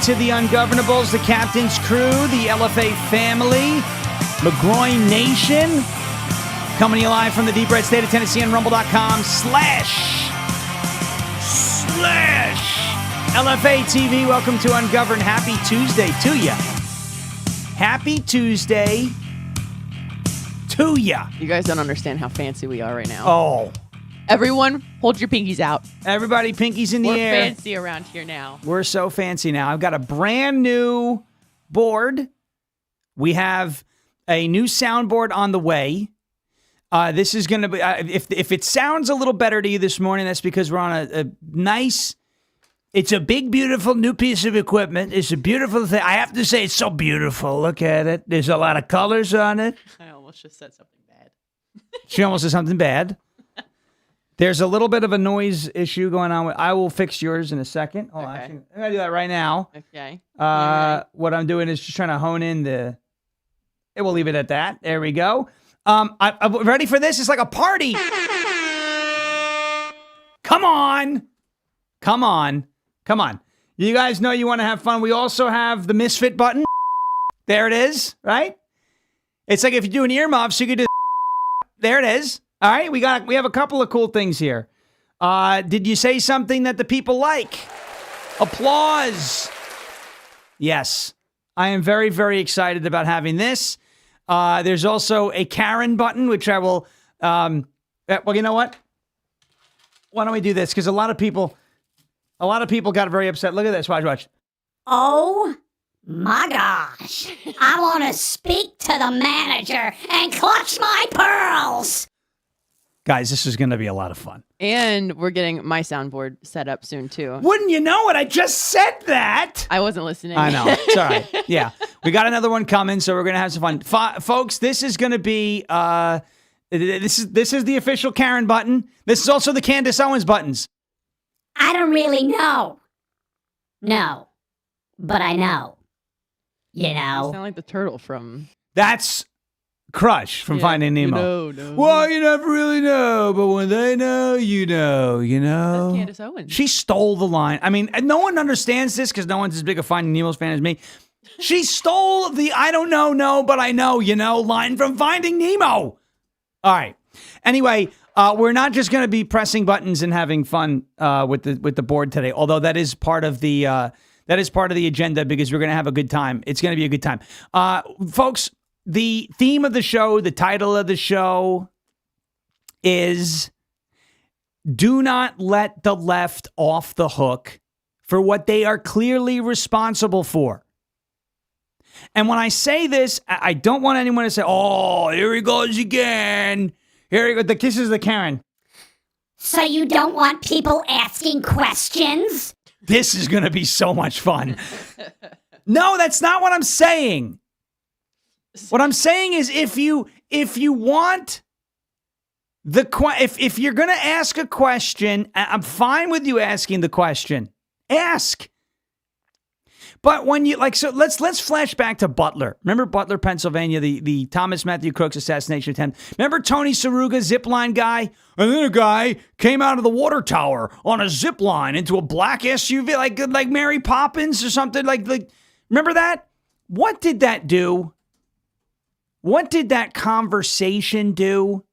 to the Ungovernables, the Captain's Crew, the LFA family, McGroin Nation, coming to you live from the deep red state of Tennessee and rumble.com slash LFA TV. Welcome to Ungoverned. Happy Tuesday to you. Happy Tuesday to ya. You guys don't understand how fancy we are right now. Oh. Everyone, hold your pinkies out. Everybody, pinkies in the air. We're fancy around here now. We're so fancy now. I've got a brand new board. We have a new soundboard on the way. This is going to be, if it sounds a little better to you this morning, that's because we're on a nice, it's a big, beautiful new piece of equipment. It's a beautiful thing. I have to say, it's so beautiful. Look at it. There's a lot of colors on it. I almost just said something bad. She almost said something bad. There's a little bit of a noise issue going on. I will fix yours in a second. Hold on. I'm going to do that right now. Okay. What I'm doing is just trying to hone in we'll leave it at that. There we go. I'm ready for this. It's like a party. Come on. You guys know you want to have fun. We also have the misfit button. There it is, right? It's like if you do an earmuffs, you could do there it is. All right, we have a couple of cool things here. Did you say something that the people like? Applause. Yes, I am very, very excited about having this. There's also a Karen button, which I will, well, you know what? Why don't we do this? Because a lot of people got very upset. Look at this. Watch. Oh my gosh. I want to speak to the manager and clutch my pearls. Guys, this is going to be a lot of fun. And we're getting my soundboard set up soon, too. Wouldn't you know it? I just said that. I wasn't listening. I know. It's all right. Yeah. We got another one coming, so we're going to have some fun. Folks, this is going to be, this is the official Karen button. This is also the Candace Owens buttons. I don't really know. No. But I know. You know. You sound like the turtle from... That's... Crush from Finding Nemo. No. Well, you never really know, but when they know, you know. That's Candace Owens. She stole the line. I mean, no one understands this because no one's as big a Finding Nemo's fan as me. She stole the I don't know, no, but I know, line from Finding Nemo. All right. Anyway, we're not just going to be pressing buttons and having fun with the board today, although that is part of the agenda because we're going to have a good time. It's going to be a good time. Folks, the theme of the show, the title of the show is Do Not Let the Left Off the Hook for What They Are Clearly Responsible For. And when I say this, I don't want anyone to say, oh, here he goes again. Here he goes. This is the Karen. So you don't want people asking questions? This is going to be so much fun. No, that's not what I'm saying. What I'm saying is if you want if you're going to ask a question, I'm fine with you asking the question. Ask. But when you so let's flash back to Butler. Remember Butler, Pennsylvania, the Thomas Matthew Crooks assassination attempt. Remember Tony Saruga, zipline guy? And then a guy came out of the water tower on a zip line into a black SUV like Mary Poppins or something like remember that? What did that do? What did that conversation do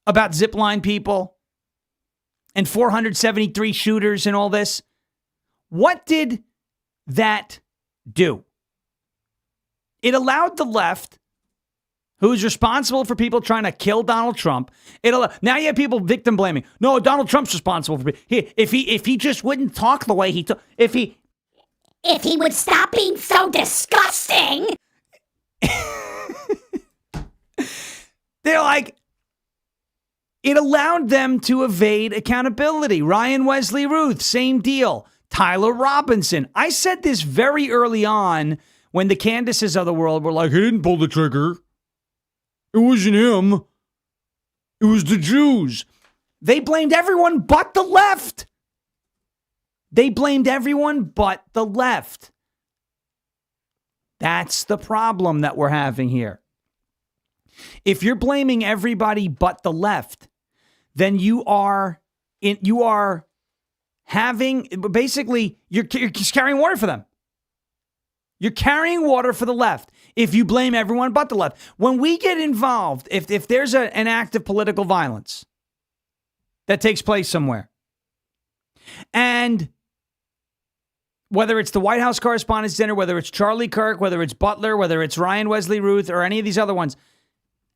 about zipline people and 473 shooters and all this? What did that do? It allowed the left, who's responsible for people trying to kill Donald Trump. Now you have people victim blaming. No, Donald Trump's responsible for it. If he just wouldn't talk the way he took, if he would stop being so disgusting. They're like, it allowed them to evade accountability. Ryan Wesley Ruth, same deal. Tyler Robinson. I said this very early on when the Candaces of the world were like, he didn't pull the trigger. It wasn't him. It was the Jews. They blamed everyone but the left. That's the problem that we're having here. If you're blaming everybody but the left, then you are basically, you're just carrying water for them. You're carrying water for the left if you blame everyone but the left. When we get involved, if there's an act of political violence that takes place somewhere, and whether it's the White House Correspondents' Dinner, whether it's Charlie Kirk, whether it's Butler, whether it's Ryan Wesley Ruth, or any of these other ones,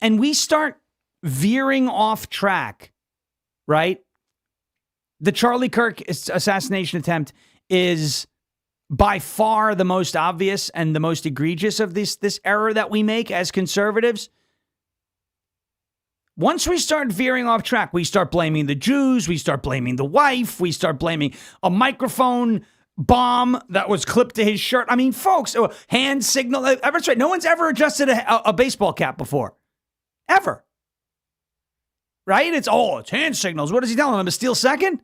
and we start veering off track, right? The Charlie Kirk assassination attempt is by far the most obvious and the most egregious of this error that we make as conservatives. Once we start veering off track, we start blaming the Jews, we start blaming the wife, we start blaming a microphone bomb that was clipped to his shirt. I mean, folks, hand signal. That's right. No one's ever adjusted a baseball cap before. Ever. Right? It's hand signals. What is he telling them? A steal second?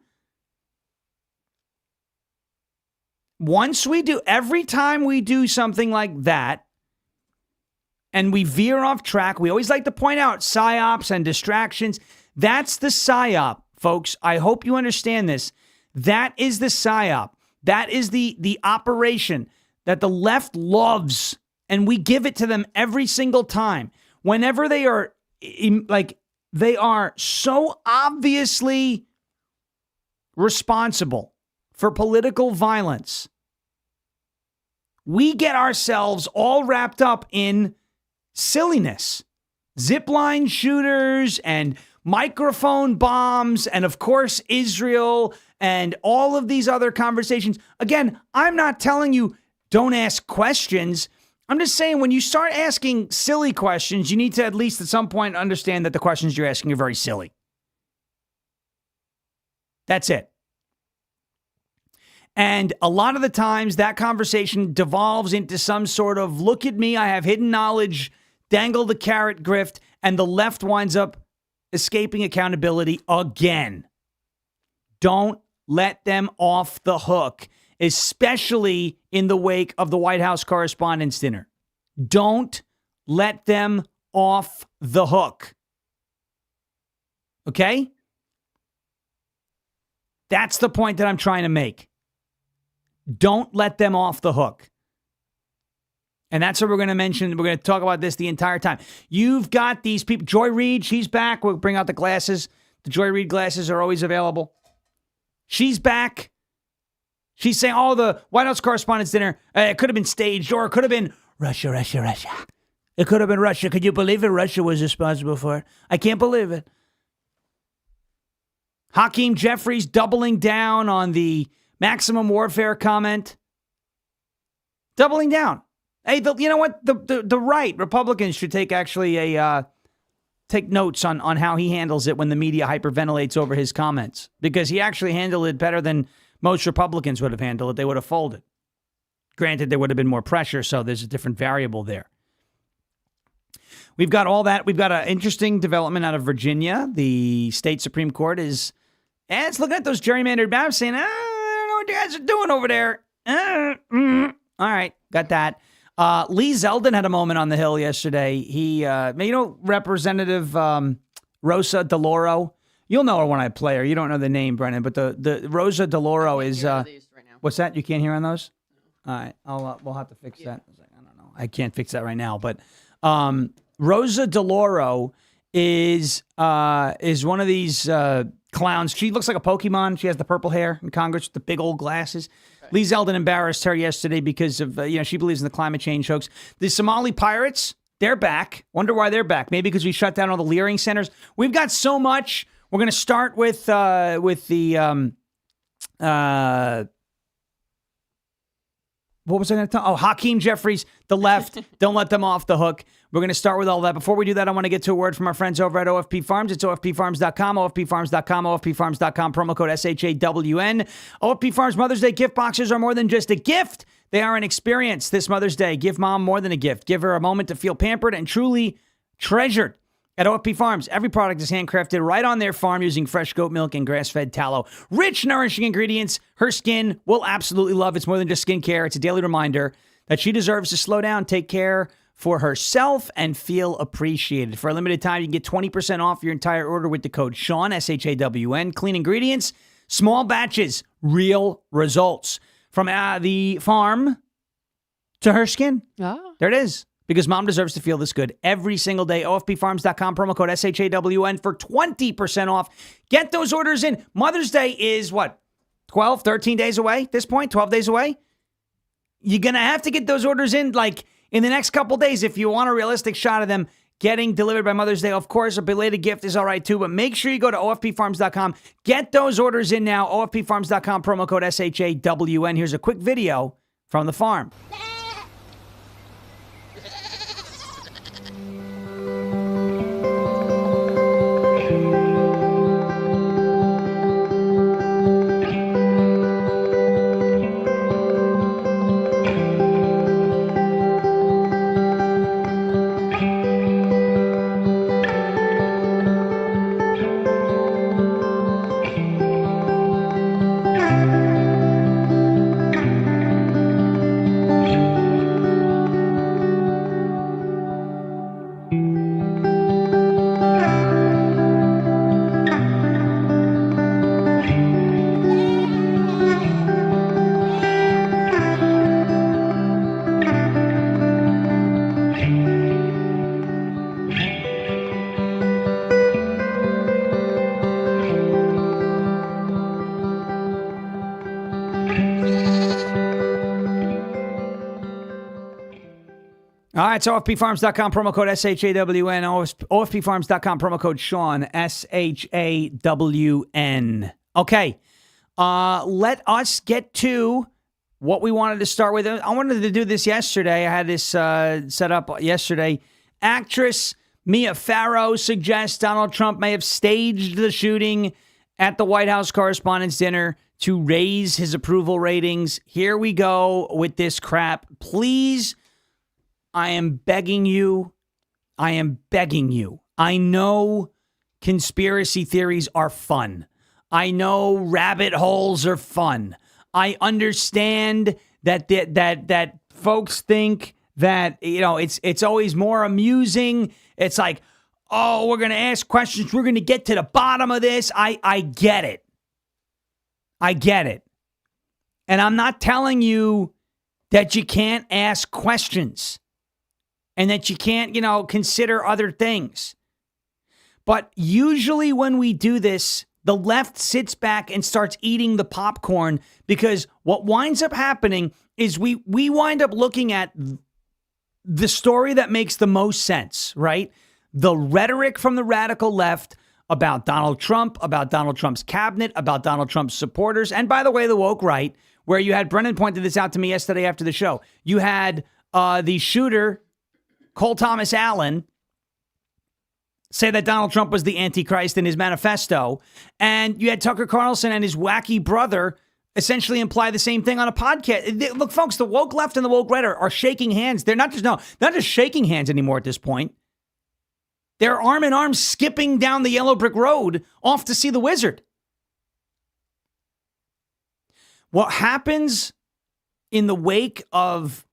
Every time we do something like that, and we veer off track, we always like to point out psyops and distractions. That's the psyop, folks. I hope you understand this. That is the psyop. That is the operation that the left loves, and we give it to them every single time. Whenever they are so obviously responsible for political violence, we get ourselves all wrapped up in silliness. Zipline shooters and microphone bombs and, of course, Israel and all of these other conversations. Again, I'm not telling you don't ask questions. I'm just saying when you start asking silly questions, you need to at least at some point understand that the questions you're asking are very silly. That's it. And a lot of the times that conversation devolves into some sort of look at me, I have hidden knowledge, dangle the carrot grift, and the left winds up escaping accountability again. Don't let them off the hook, especially in the wake of the White House Correspondents' Dinner. Don't let them off the hook. Okay? That's the point that I'm trying to make. Don't let them off the hook. And that's what we're going to mention. We're going to talk about this the entire time. You've got these people. Joy Reid, she's back. We'll bring out the glasses. The Joy Reid glasses are always available. She's back. She's saying, the White House Correspondents' Dinner, it could have been staged, or it could have been Russia. It could have been Russia. Could you believe it? Russia was responsible for it. I can't believe it. Hakeem Jeffries doubling down on the maximum warfare comment. Doubling down. Hey, you know what? The right, Republicans should take notes on how he handles it when the media hyperventilates over his comments. Because he actually handled it better than most Republicans would have handled it. They would have folded. Granted, there would have been more pressure, so there's a different variable there. We've got all that. We've got an interesting development out of Virginia. The state Supreme Court it's looking at those gerrymandered maps saying, I don't know what you guys are doing over there. All right, got that. Lee Zeldin had a moment on the Hill yesterday. He, Representative Rosa DeLauro. You'll know her when I play her. You don't know the name, Brennan, but the Rosa DeLauro is. Right, what's that? You can't hear on those? All right, we'll have to fix that. I don't know. I can't fix that right now, but Rosa DeLauro is one of these clowns. She looks like a Pokemon. She has the purple hair in Congress with the big old glasses. Lee Zeldin embarrassed her yesterday because of, she believes in the climate change hoax. The Somali Pirates, they're back. Wonder why they're back. Maybe because we shut down all the Leering centers. We've got so much. We're going to start with the, what was I going to talk? Hakeem Jeffries, the left. Don't let them off the hook. We're going to start with all that. Before we do that, I want to get to a word from our friends over at OFP Farms. It's OFPFarms.com, OFPFarms.com, OFPFarms.com, promo code SHAWN. OFP Farms Mother's Day gift boxes are more than just a gift. They are an experience this Mother's Day. Give mom more than a gift. Give her a moment to feel pampered and truly treasured. At OFP Farms, every product is handcrafted right on their farm using fresh goat milk and grass-fed tallow. Rich, nourishing ingredients her skin will absolutely love. It's more than just skincare. It's a daily reminder that she deserves to slow down, take care for herself, and feel appreciated. For a limited time, you can get 20% off your entire order with the code Sean, SHAWN. Clean ingredients, Small batches, real results. From the farm to her skin. Oh. There it is. Because mom deserves to feel this good every single day. OFPfarms.com, promo code SHAWN for 20% off. Get those orders in. Mother's Day is what? 12, 13 days away at this point? 12 days away? You're going to have to get those orders in like in the next couple days if you want a realistic shot of them getting delivered by Mother's Day. Of course, a belated gift is all right too, but make sure you go to OFPfarms.com. Get those orders in now. OFPfarms.com, promo code SHAWN. Here's a quick video from the farm. All right, so OFPfarms.com, promo code SHAWN. OFPfarms.com, promo code Sean, SHAWN. Okay, let us get to what we wanted to start with. I wanted to do this yesterday. I had this set up yesterday. Actress Mia Farrow suggests Donald Trump may have staged the shooting at the White House Correspondents' Dinner to raise his approval ratings. Here we go with this crap. Please, I am begging you. I am begging you. I know conspiracy theories are fun. I know rabbit holes are fun. I understand that folks think that, you know, it's always more amusing. It's like, oh, we're going to ask questions. We're going to get to the bottom of this. I get it. I get it. And I'm not telling you that you can't ask questions and that you can't, consider other things. But usually when we do this, the left sits back and starts eating the popcorn, because what winds up happening is we wind up looking at the story that makes the most sense, right? The rhetoric from the radical left about Donald Trump, about Donald Trump's cabinet, about Donald Trump's supporters. And by the way, the woke right, where you had, Brennan pointed this out to me yesterday after the show. You had the shooter, Cole Thomas Allen, say that Donald Trump was the Antichrist in his manifesto. And you had Tucker Carlson and his wacky brother essentially imply the same thing on a podcast. Look, folks, the woke left and the woke right are shaking hands. They're not just shaking hands anymore at this point. They're arm in arm skipping down the yellow brick road off to see the wizard. What happens in the wake of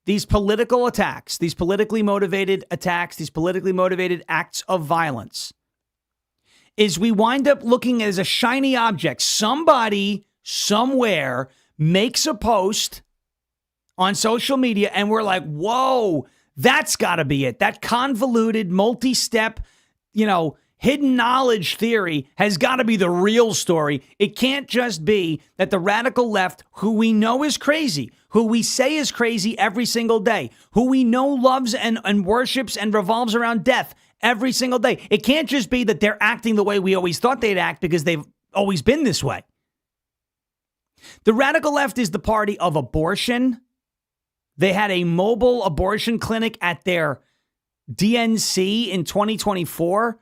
these political attacks, these politically motivated attacks, these politically motivated acts of violence, is we wind up looking as a shiny object. Somebody somewhere makes a post on social media and we're like, whoa, that's got to be it. That convoluted, multi-step, hidden knowledge theory has got to be the real story. It can't just be that the radical left, who we know is crazy, who we say is crazy every single day, who we know loves and worships and revolves around death every single day. It can't just be that they're acting the way we always thought they'd act because they've always been this way. The radical left is the party of abortion. They had a mobile abortion clinic at their DNC in 2024,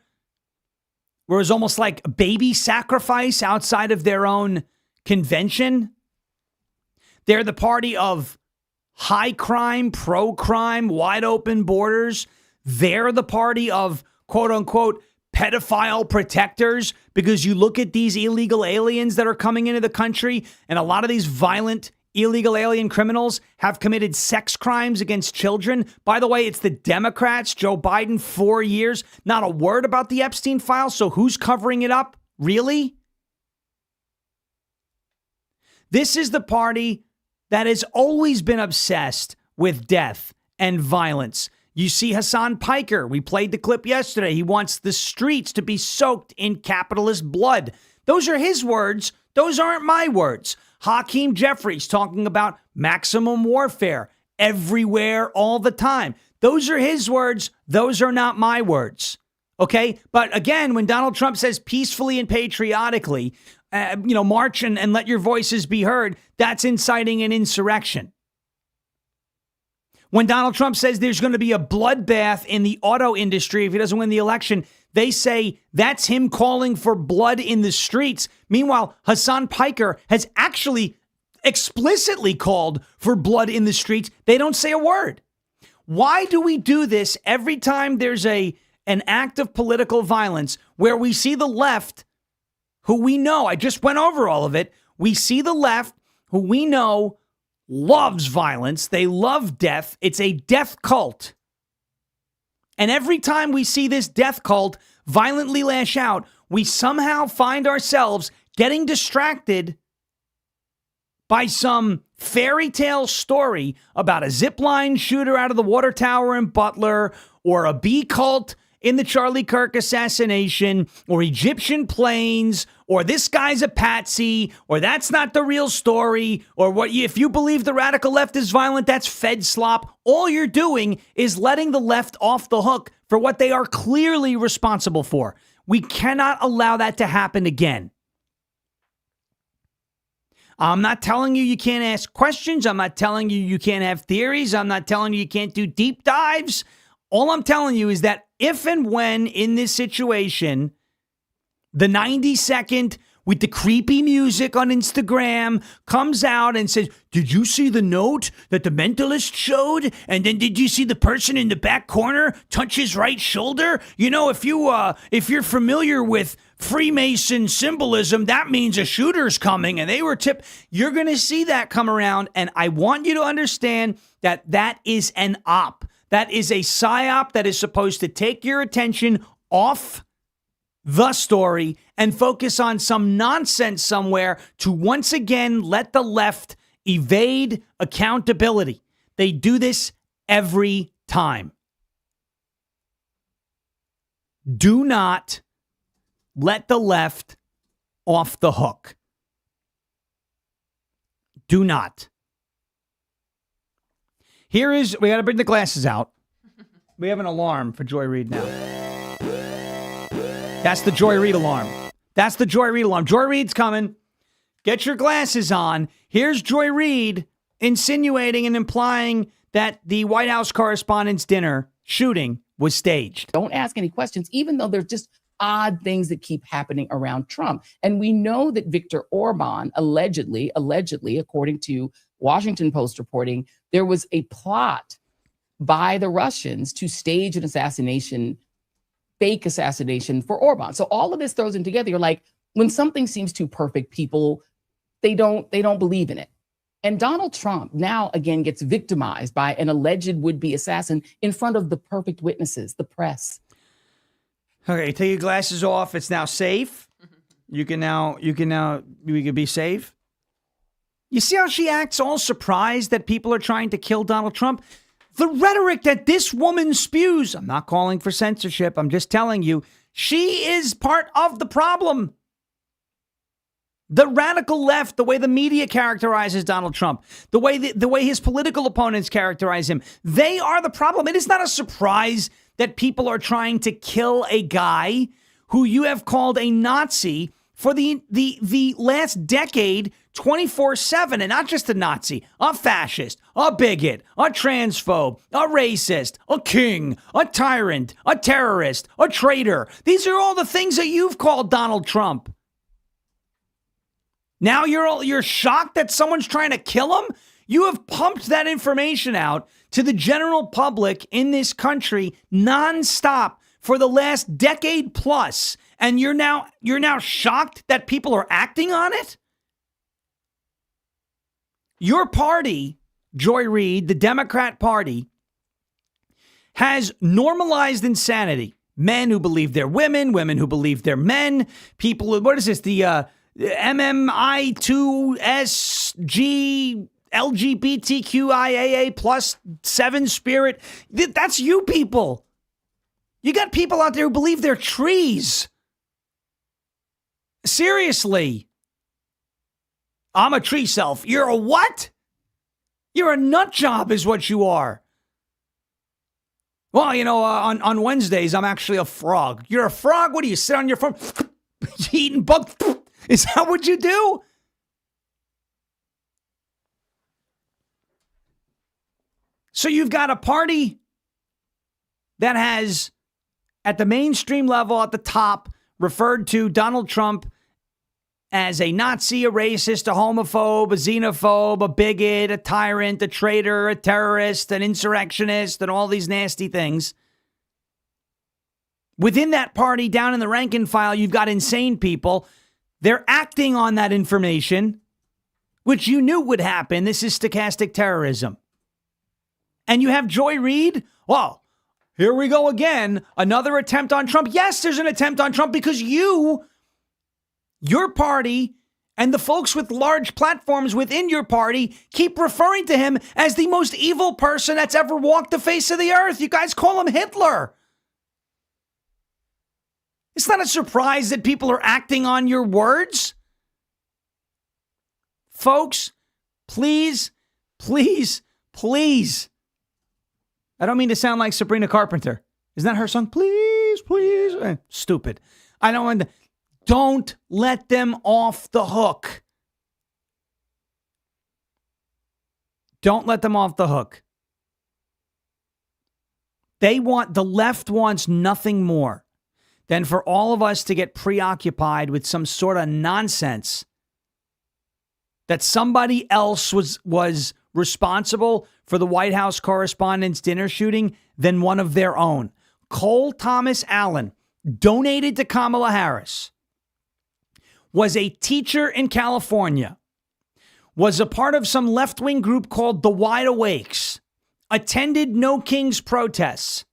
where it was almost like a baby sacrifice outside of their own convention. They're the party of high crime, pro-crime, wide open borders. They're the party of, quote unquote, pedophile protectors, because you look at these illegal aliens that are coming into the country, and a lot of these violent illegal alien criminals have committed sex crimes against children. By the way, it's the Democrats, Joe Biden, 4 years, not a word about the Epstein file. So who's covering it up? Really? This is the party that has always been obsessed with death and violence. You see Hassan Piker. We played the clip yesterday. He wants the streets to be soaked in capitalist blood. Those are his words. Those aren't my words. Hakeem Jeffries talking about maximum warfare everywhere, all the time. Those are his words. Those are not my words. Okay? But again, when Donald Trump says peacefully and patriotically, march and let your voices be heard, that's inciting an insurrection. When Donald Trump says there's going to be a bloodbath in the auto industry if he doesn't win the election, they say that's him calling for blood in the streets. Meanwhile, Hassan Piker has actually explicitly called for blood in the streets. They don't say a word. Why do we do this every time there's an act of political violence where we see the left, who we know, I just went over all of it, we see the left, who we know loves violence. They love death. It's a death cult. And every time we see this death cult violently lash out, we somehow find ourselves getting distracted by some fairy tale story about a zipline shooter out of the water tower in Butler, or a bee cult in the Charlie Kirk assassination, or Egyptian planes, or this guy's a patsy, or that's not the real story, or if you believe the radical left is violent, that's Fed slop. All you're doing is letting the left off the hook for what they are clearly responsible for. We cannot allow that to happen again. I'm not telling you can't ask questions. I'm not telling you can't have theories. I'm not telling you can't do deep dives. All I'm telling you is that if and when in this situation, the 90-second with the creepy music on Instagram comes out and says, did you see the note that the mentalist showed? And then did you see the person in the back corner touch his right shoulder? You know, if you're familiar with Freemason symbolism, that means a shooter's coming and they were tipped. You're going to see that come around. And I want you to understand that that is an op. That is a psyop that is supposed to take your attention off the story and focus on some nonsense somewhere to once again let the left evade accountability. They do this every time. Do not let the left off the hook. Do not. We got to bring the glasses out. We have an alarm for Joy Reid now. That's the Joy Reid alarm. That's the Joy Reid alarm. Joy Reid's coming. Get your glasses on. Here's Joy Reid insinuating and implying that the White House Correspondents' Dinner shooting was staged. Don't ask any questions, even though there's just odd things that keep happening around Trump. And we know that Viktor Orban allegedly, according to Washington Post reporting, there was a plot by the Russians to stage an fake assassination for Orban. So all of this throws in together. You're like, when something seems too perfect, people, they don't believe in it. And Donald Trump now again gets victimized by an alleged would-be assassin in front of the perfect witnesses, the press. Okay, take your glasses off. It's now safe. We can be safe. You see how she acts all surprised that people are trying to kill Donald Trump? The rhetoric that this woman spews, I'm not calling for censorship. I'm just telling you, she is part of the problem. The radical left, the way the media characterizes Donald Trump, the way his political opponents characterize him, they are the problem. It is not a surprise that people are trying to kill a guy who you have called a Nazi for the last decade, 24/7, and not just a Nazi, a fascist, a bigot, a transphobe, a racist, a king, a tyrant, a terrorist, a traitor. These are all the things that you've called Donald Trump. Now you're shocked that someone's trying to kill him? You have pumped that information out to the general public in this country nonstop for the last decade plus, and you're now shocked that people are acting on it? Your party, Joy Reid, the Democrat Party, has normalized insanity. Men who believe they're women, women who believe they're men, people, what is this, the MMI2SG LGBTQIAA plus 7 spirit. That's you people. You got people out there who believe they're trees. Seriously. I'm a tree self. You're a what? You're a nut job is what you are. Well, on Wednesdays, I'm actually a frog. You're a frog? What do you sit on your phone? Eating bugs? Is that what you do? So you've got a party that has, at the mainstream level, at the top, referred to Donald Trump as a Nazi, a racist, a homophobe, a xenophobe, a bigot, a tyrant, a traitor, a terrorist, an insurrectionist, and all these nasty things. Within that party, down in the rank and file, you've got insane people. They're acting on that information, which you knew would happen. This is stochastic terrorism. And you have Joy Reid. Well, here we go again. Another attempt on Trump. Yes, there's an attempt on Trump because your party and the folks with large platforms within your party keep referring to him as the most evil person that's ever walked the face of the earth. You guys call him Hitler. It's not a surprise that people are acting on your words. Folks, please, please, please. I don't mean to sound like Sabrina Carpenter. Isn't that her song? Please, please. Stupid. I don't want to. Don't let them off the hook. Don't let them off the hook. The left wants nothing more than for all of us to get preoccupied with some sort of nonsense that somebody else was responsible for the White House Correspondents' Dinner shooting than one of their own. Cole Thomas Allen donated to Kamala Harris, was a teacher in California, was a part of some left-wing group called the Wide Awakes, attended No Kings protests,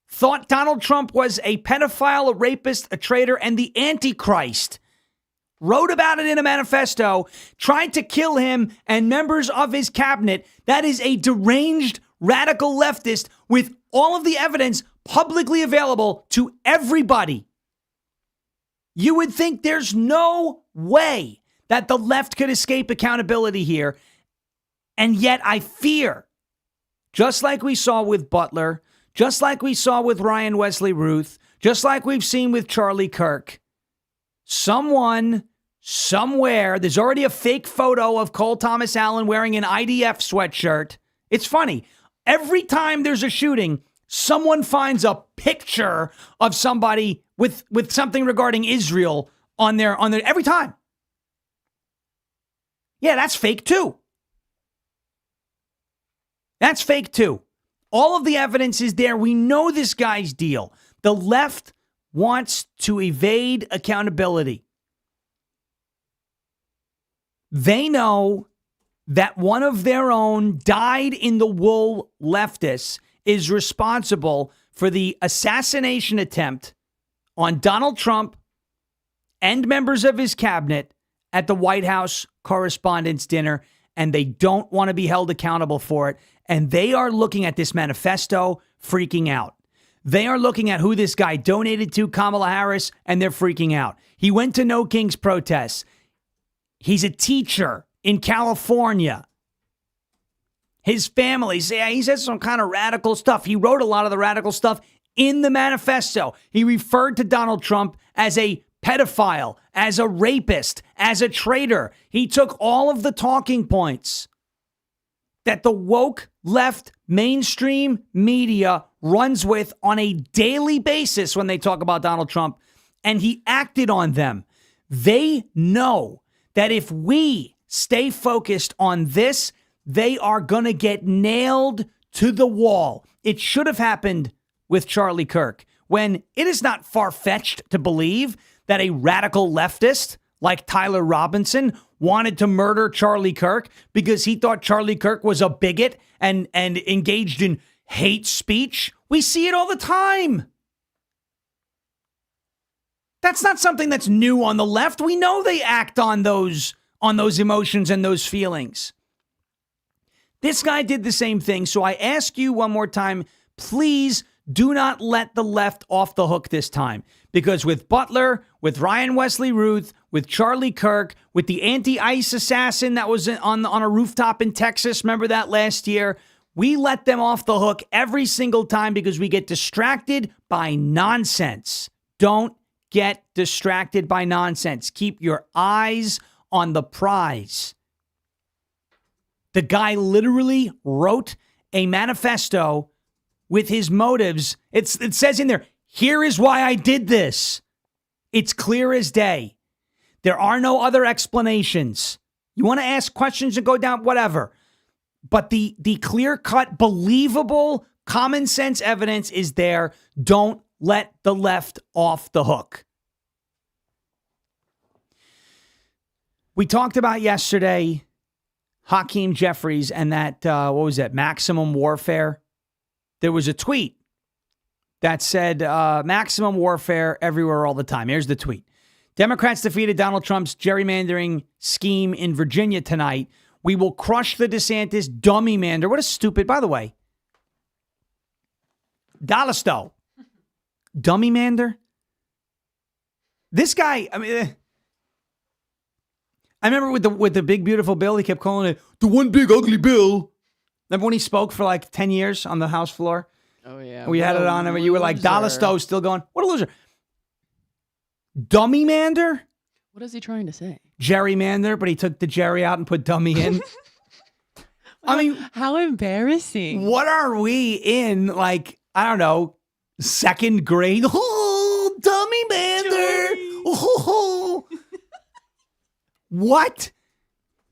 thought Donald Trump was a pedophile, a rapist, a traitor, and the Antichrist, wrote about it in a manifesto, tried to kill him and members of his cabinet. That is a deranged radical leftist with all of the evidence publicly available to everybody. You would think there's no way that the left could escape accountability here. And yet I fear, just like we saw with Butler, just like we saw with Ryan Wesley Ruth, just like we've seen with Charlie Kirk, someone, somewhere, there's already a fake photo of Cole Thomas Allen wearing an IDF sweatshirt. It's funny. Every time there's a shooting, someone finds a picture of somebody with something regarding Israel on their every time. Yeah, that's fake too. That's fake too. All of the evidence is there. We know this guy's deal. The left wants to evade accountability. They know that one of their own dyed-in-the-wool leftists is responsible for the assassination attempt on Donald Trump and members of his cabinet at the White House Correspondents' Dinner, and they don't want to be held accountable for it. And they are looking at this manifesto, freaking out. They are looking at who this guy donated to, Kamala Harris, and they're freaking out. He went to No Kings protests. He's a teacher in California. His family say he says some kind of radical stuff. He wrote a lot of the radical stuff in the manifesto. He referred to Donald Trump as a pedophile, as a rapist, as a traitor. He took all of the talking points that the woke left mainstream media runs with on a daily basis when they talk about Donald Trump, and he acted on them. They know that if we stay focused on this, they are going to get nailed to the wall. It should have happened with Charlie Kirk, when it is not far-fetched to believe that a radical leftist like Tyler Robinson wanted to murder Charlie Kirk because he thought Charlie Kirk was a bigot and engaged in hate speech. We see it all the time. That's not something that's new on the left. We know they act on those emotions and those feelings. This guy did the same thing. So I ask you one more time, please do not let the left off the hook this time. Because with Butler, with Ryan Wesley Ruth, with Charlie Kirk, with the anti-ICE assassin that was on a rooftop in Texas, remember that last year? We let them off the hook every single time because we get distracted by nonsense. Don't get distracted by nonsense. Keep your eyes on the prize. The guy literally wrote a manifesto with his motives. It says in there, here is why I did this. It's clear as day. There are no other explanations. You want to ask questions and go down, whatever. But the clear-cut, believable, common sense evidence is there. Don't let the left off the hook. We talked about yesterday Hakeem Jeffries and that, maximum warfare. There was a tweet that said maximum warfare everywhere all the time. Here's the tweet. Democrats defeated Donald Trump's gerrymandering scheme in Virginia tonight. We will crush the DeSantis dummy-mander. What a stupid, by the way. Dalisto. Dummy-mander? This guy, I mean, I remember with the big, beautiful bill, he kept calling it the one big, ugly bill. Remember when he spoke for like 10 years on the House floor? Oh, yeah. We had it on, and you were like, Dalisto still going, what a loser. Dummy-mander? What is he trying to say? Gerrymander, but he took the Jerry out and put dummy in. I mean, how embarrassing. What are we in, like, I don't know, second grade? Oh, dummy-mander. Oh. What?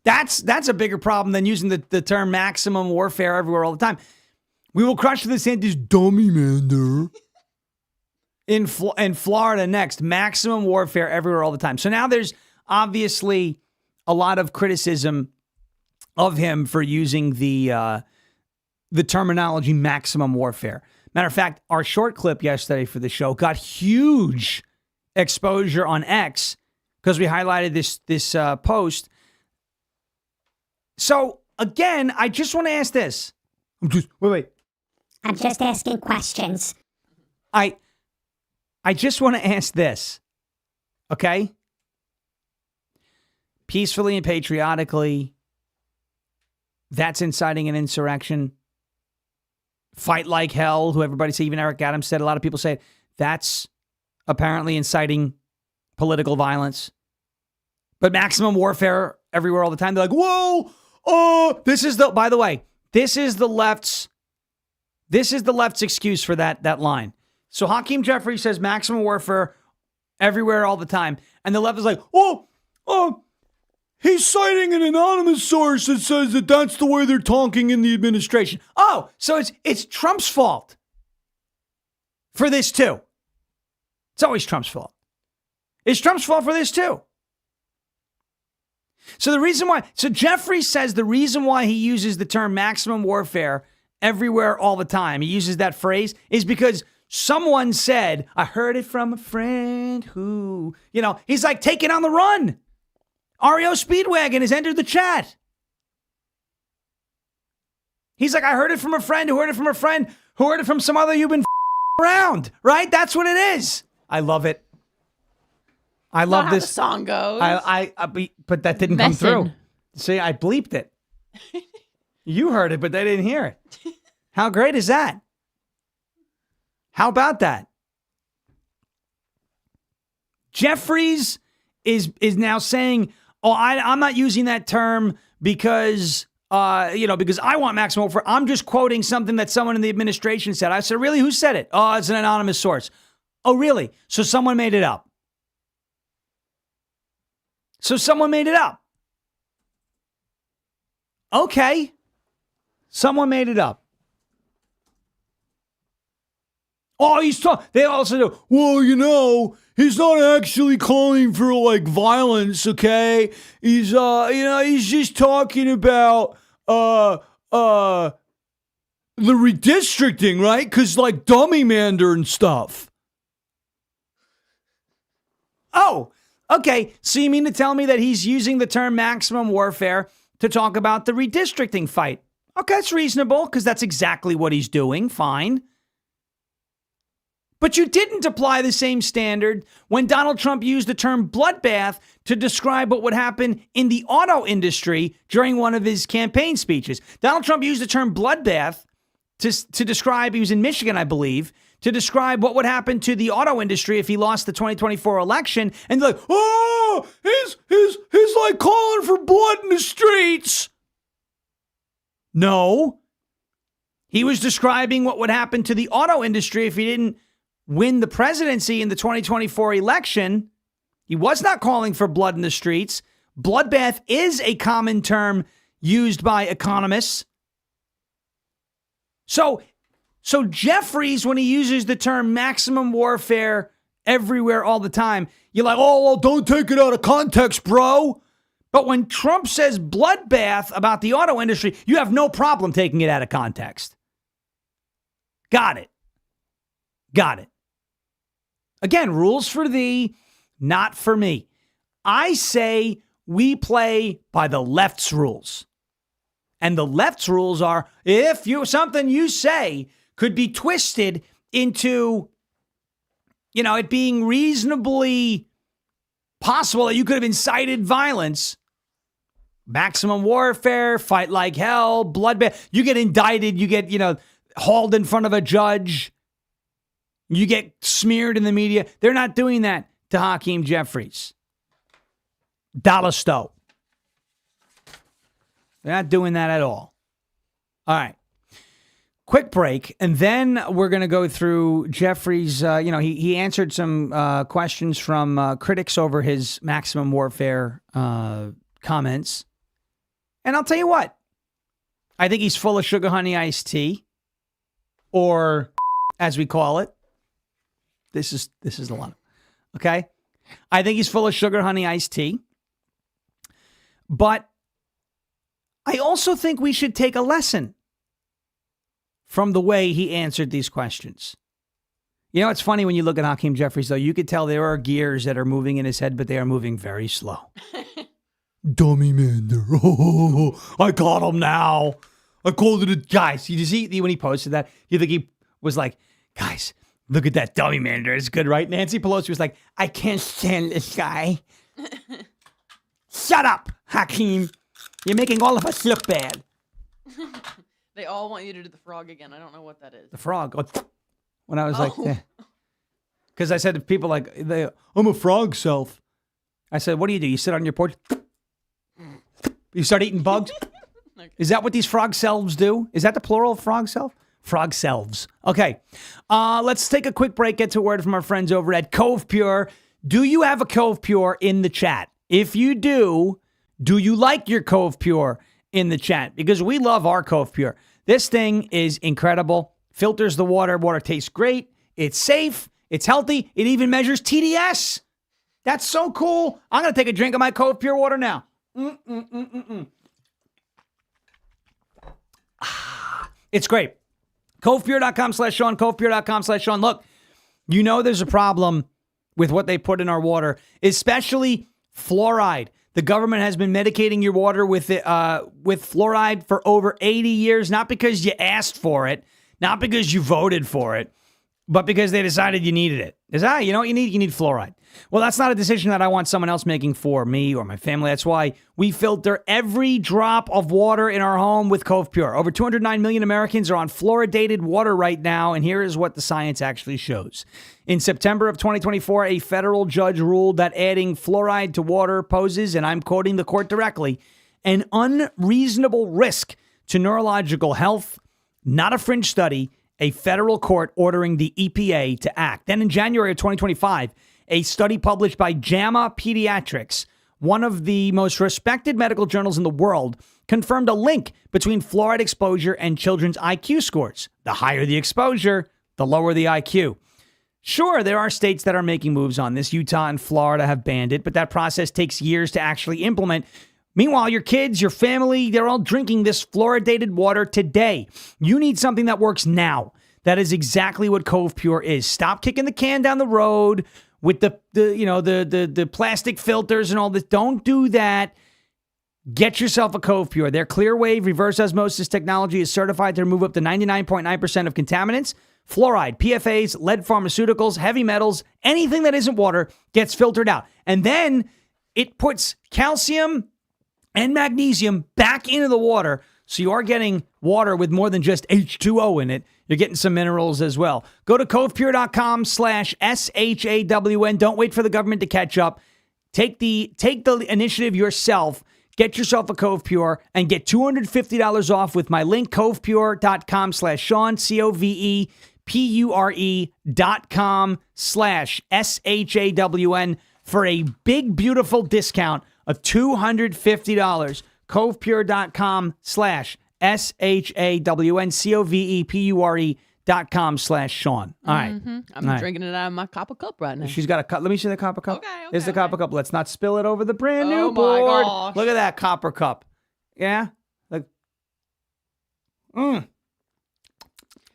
That's a bigger problem than using the term maximum warfare everywhere all the time. We will crush the DeSantis dummy-mander. In Florida next, maximum warfare everywhere all the time. So now there's obviously a lot of criticism of him for using the terminology maximum warfare. Matter of fact, our short clip yesterday for the show got huge exposure on X because we highlighted this post. So again, I just want to ask this. I'm just asking questions. I just want to ask this, okay? Peacefully and patriotically, that's inciting an insurrection. Fight like hell, who everybody say, even Eric Adams said, a lot of people say, that's apparently inciting political violence. But maximum warfare everywhere all the time, they're like, whoa, by the way, this is the left's excuse for that line. So Hakeem Jeffries says maximum warfare everywhere all the time. And the left is like, he's citing an anonymous source that says that that's the way they're talking in the administration. Oh, so it's Trump's fault for this too. It's always Trump's fault. It's Trump's fault for this too. So Jeffries says the reason why he uses the term maximum warfare everywhere all the time, he uses that phrase, is because someone said, I heard it from a friend who, he's like taking on the run. REO Speedwagon has entered the chat. He's like, I heard it from a friend who heard it from a friend who heard it from some other you've been around, right? That's what it is. I love it. I love this. How the song goes. But that didn't come through. See, I bleeped it. You heard it, but they didn't hear it. How great is that? How about that? Jeffries is now saying, I'm not using that term because I want maximum warfare. I'm just quoting something that someone in the administration said. I said, really? Who said it? Oh, it's an anonymous source. Oh, really? So someone made it up. Okay. Someone made it up. Oh, they also do. Well, he's not actually calling for like violence, okay? He's he's just talking about the redistricting, right? Cuz like dummy-mander and stuff. Oh, okay. So you mean to tell me that he's using the term maximum warfare to talk about the redistricting fight? Okay, that's reasonable because that's exactly what he's doing. Fine. But you didn't apply the same standard when Donald Trump used the term bloodbath to describe what would happen in the auto industry during one of his campaign speeches. Donald Trump used the term bloodbath to describe, he was in Michigan, I believe, to describe what would happen to the auto industry if he lost the 2024 election. And they're like, oh, he's like calling for blood in the streets. No. He was describing what would happen to the auto industry if he didn't win the presidency in the 2024 election. He was not calling for blood in the streets. Bloodbath is a common term used by economists. So Jeffries, when he uses the term maximum warfare everywhere all the time, you're like, oh, well, don't take it out of context, bro. But when Trump says bloodbath about the auto industry, you have no problem taking it out of context. Got it. Again, rules for thee, not for me. I say we play by the left's rules. And the left's rules are if something you say could be twisted into, it being reasonably possible that you could have incited violence, maximum warfare, fight like hell, bloodbath, you get indicted, you get, hauled in front of a judge, you get smeared in the media. They're not doing that to Hakeem Jeffries. Dalasto. They're not doing that at all. All right. Quick break, and then we're going to go through Jeffries. He answered some questions from critics over his maximum warfare comments. And I'll tell you what. I think he's full of sugar honey iced tea, or as we call it. This is the one. Okay? I think he's full of sugar honey iced tea. But I also think we should take a lesson from the way he answered these questions. It's funny when you look at Hakeem Jeffries, though, you could tell there are gears that are moving in his head, but they are moving very slow. Dummy Mander. Oh, I got him now. I called it a guys. You see when he posted that, you think he was like, guys, look at that dummy Mander. It's good, right? Nancy Pelosi was like, I can't stand this guy. Shut up, Hakeem. You're making all of us look bad. They all want you to do the frog again. I don't know what that is. The frog. When I was like, because I said to people like, I'm a frog self. I said, what do? You sit on your porch? You start eating bugs? Okay. Is that what these frog selves do? Is that the plural of frog self? Frog selves. Okay. Let's take a quick break, get to a word from our friends over at Cove Pure. Do you have a Cove Pure in the chat? If you do you like your Cove Pure in the chat? Because we love our Cove Pure. This thing is incredible. Filters the water. Water tastes great. It's safe. It's healthy. It even measures TDS. That's so cool. I'm going to take a drink of my Cove Pure water now. It's great. CovePure.com/Sean, CovePure.com/Sean. Look, there's a problem with what they put in our water, especially fluoride. The government has been medicating your water with fluoride for over 80 years, not because you asked for it, not because you voted for it, but because they decided you needed it. You know what you need? You need fluoride. Well, that's not a decision that I want someone else making for me or my family. That's why we filter every drop of water in our home with Cove Pure. Over 209 million Americans are on fluoridated water right now, and here is what the science actually shows. In September of 2024, a federal judge ruled that adding fluoride to water poses, and I'm quoting the court directly, an unreasonable risk to neurological health, not a fringe study, a federal court ordering the EPA to act. Then in January of 2025, a study published by JAMA Pediatrics, one of the most respected medical journals in the world, confirmed a link between fluoride exposure and children's IQ scores. The higher the exposure, the lower the IQ. Sure, there are states that are making moves on this. Utah and Florida have banned it, but that process takes years to actually implement. Meanwhile, your kids, your family, they're all drinking this fluoridated water today. You need something that works now. That is exactly what Cove Pure is. Stop kicking the can down the road with the plastic filters and all this. Don't do that. Get yourself a Cove Pure. Their clear wave reverse osmosis technology is certified to remove up to 99.9% of contaminants, fluoride, PFAs, lead pharmaceuticals, heavy metals, anything that isn't water gets filtered out. And then it puts calcium and magnesium back into the water. So you are getting water with more than just H2O in it. You're getting some minerals as well. Go to covepure.com/SHAWN. Don't wait for the government to catch up. Take the initiative yourself. Get yourself a Cove Pure and get $250 off with my link, covepure.com/Sean, covepure.com/SHAWN for a big, beautiful discount of $250. covepure.com/SHAWN, covepure.com/Sean. All right. I'm drinking it out of my copper cup right now. She's got a cup. Let me see the copper cup. Okay, Here's the copper cup. Let's not spill it over the brand new Oh, my board. gosh. Look at that copper cup. Yeah? Like,